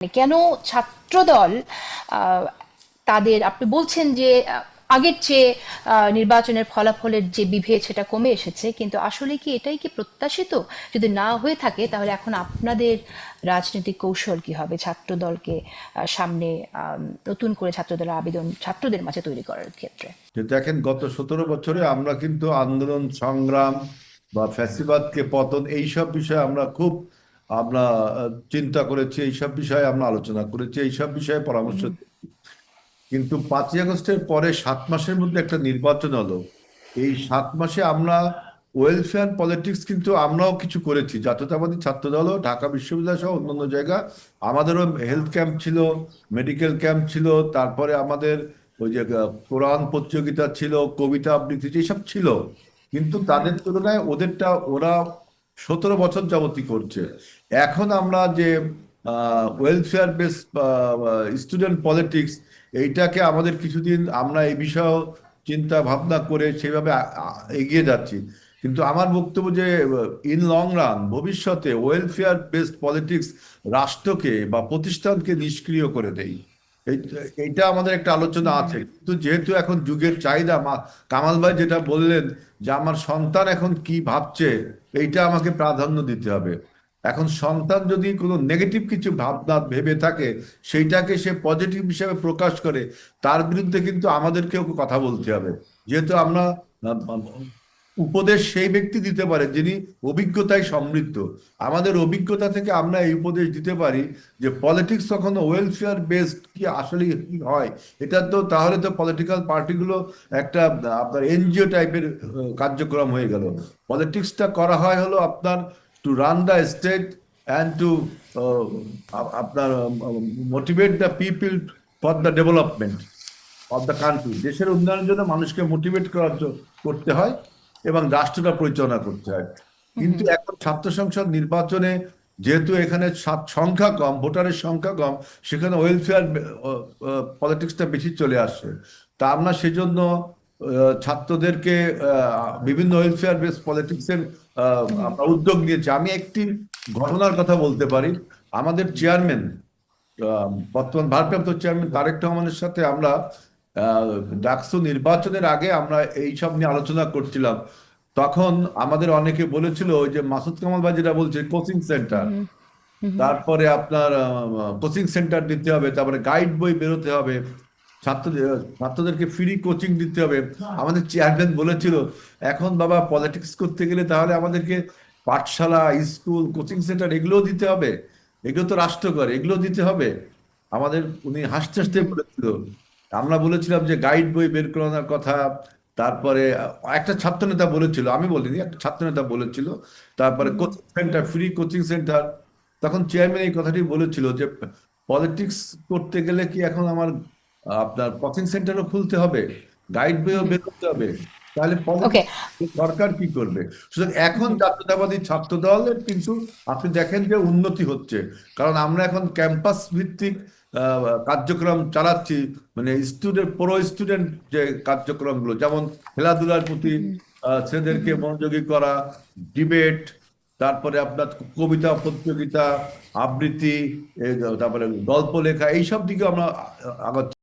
কেন ছাত্রদল আহ, তাদের আপনি বলছেন যে আগের চেয়ে নির্বাচনের ফলাফলের যে বিভেদ সেটা কমে এসেছে, কিন্তু আসলে কি এটাই কি প্রত্যাশিত? যদি না হয়ে থাকে তাহলে এখন আপনাদের রাজনৈতিক কৌশল কি হবে ছাত্রদলকে সামনে নতুন করে ছাত্রদলের আবেদন ছাত্রদের মাঝে তৈরি করার ক্ষেত্রে? যে দেখেন, গত 17 বছরে আমরা কিন্তু আন্দোলন সংগ্রাম বা ফ্যাসিবাদকে পতন এইসব বিষয়ে আমরা চিন্তা করেছি, এইসব বিষয়ে আমরা আলোচনা করেছি, এইসব বিষয়ে পরামর্শ দিয়েছি। কিন্তু 5ই আগস্টের পরে 7 মাসের মধ্যে একটা নির্বাচন হলো। এই 7 মাসে আমরা ওয়েলফেয়ার পলিটিক্স কিন্তু আমরাও কিছু করেছি, জাতীয়তাবাদী ছাত্রদলও, ঢাকা বিশ্ববিদ্যালয় সহ অন্যান্য জায়গা আমাদেরও হেলথ ক্যাম্প ছিল, মেডিকেল ক্যাম্প ছিল, তারপরে আমাদের ওই যে কোরআন প্রতিযোগিতা ছিল, কবিতা আবৃত্তি এইসব ছিল। কিন্তু তাদের তুলনায় ওরা 17 বছর যাবতই করছে। এখন আমরা যে ওয়েলফেয়ার বেস স্টুডেন্ট পলিটিক্স, এইটাকে আমাদের কিছুদিন আমরা এই বিষয়ে চিন্তা ভাবনা করে সেভাবে এগিয়ে যাচ্ছি। কিন্তু আমার বক্তব্য যে ইন লং রান ভবিষ্যতে ওয়েলফেয়ার বেসড পলিটিক্স রাষ্ট্রকে বা প্রতিষ্ঠানকে নিষ্ক্রিয় করে দেয়। এইটা আমাদের একটা আলোচনা আছে, কিন্তু যেহেতু এখন যুগের চাহিদা, কামাল ভাই যেটা বললেন যে আমার সন্তান এখন কি ভাবছে, এইটা আমাকে প্রাধান্য দিতে হবে। এখন সন্তান যদি কোনো নেগেটিভ কিছু ভাবনা ভেবে থাকে, সেইটাকে সে পজিটিভ হিসেবে প্রকাশ করে, তার বিরুদ্ধে কিন্তু আমাদেরকেও কথা বলতে হবে। যেহেতু আমরা উপদেশ সেই ব্যক্তি দিতে পারে যিনি অভিজ্ঞতায় সমৃদ্ধ। আমাদের অভিজ্ঞতা থেকে আমরা এই উপদেশ দিতে পারি যে পলিটিক্স কখনো ওয়েলফেয়ার বেসড কি আসলে কি হয়। এটা তো তাহলে তো পলিটিক্যাল পার্টিগুলো একটা আপনার এনজিও টাইপের কার্যক্রম হয়ে গেল। পলিটিক্সটা করা হয় হলো আপনার to run the state and to আপনার motivate the people for the development of the country. দেশের উন্নয়নের জন্য মানুষকে মোটিভেট করতে হয় এবং রাষ্ট্রটা পরিচালনা করতে হয়। কিন্তু এখন ছাত্র সংসদ নির্বাচনে যেহেতু এখানে সংখ্যা কম, ভোটারের সংখ্যা কম, সেখানে ওয়েলফেয়ার পলিটিক্সটা বেশি চলে আসছে। তা আমরা সেজন্য ছাত্রদেরকে বিভিন্ন ওয়েলফেয়ার বেস পলিটিক্সের আমরা উদ্যোগ নিয়েছি। আমি একটি ঘটনার কথা বলতে পারি। আমাদের চেয়ারম্যান, বর্তমান ভারপ্রাপ্ত চেয়ারম্যান তারেক রহমানের সাথে আমরা আহ, ডাকসু নির্বাচনের আগে আমরা এইসব নিয়ে আলোচনা করছিলাম। তখন আমাদের অনেকে বলেছিল ওই যে মাসুদ কামাল ভাই যেটা বলছে কোচিং সেন্টার, তারপরে আপনার কোচিং সেন্টার দিতে হবে, তারপরে গাইড বই বেরোতে হবে, ছাত্রদেরকে ফ্রি কোচিং দিতে হবে। আমাদের চেয়ারম্যান বলেছিল এখন বাবা পলিটিক্স করতে গেলে তাহলে আমাদেরকে পাঠশালা, স্কুল, কোচিং সেন্টার এগুলোও দিতে হবে, এগুলো তো রাষ্ট্র করে, এগুলো দিতে হবে আমাদের। উনি হাসতে হাসতে বলেছিল। আমরা বলেছিলাম যে গাইড বই বের করানোর কথা। তারপরে একটা ছাত্রনেতা বলেছিল, আমি বলিনি, একটা ছাত্রনেতা বলেছিল। তারপরে coaching centre, free coaching centre. তখন চেয়ারম্যান এই কথাটি বলেছিল যে পলিটিক্স করতে গেলে কি এখন আমার আপনার কোচিং সেন্টারও খুলতে হবে, গাইড বইও বের করতে হবে, তাহলে ওকে। পলিটিক্স সরকার কি করবে? সুতরাং এখন জাতীয়তাবাদী ছাত্র দলের কিন্তু আপনি দেখেন যে উন্নতি হচ্ছে, কারণ আমরা এখন ক্যাম্পাস ভিত্তিক কার্যক্রম চালাচ্ছি। মানে স্টুডেন্ট, প্রো স্টুডেন্ট যে কার্যক্রমগুলো, যেমন খেলাধুলার প্রতি ছেলেদেরকে মনোযোগী করা, ডিবেট, তারপরে আপনার কবিতা প্রতিযোগিতা, আবৃত্তি, তারপরে গল্প লেখা, এইসব দিকে আমরা আগাচ্ছি।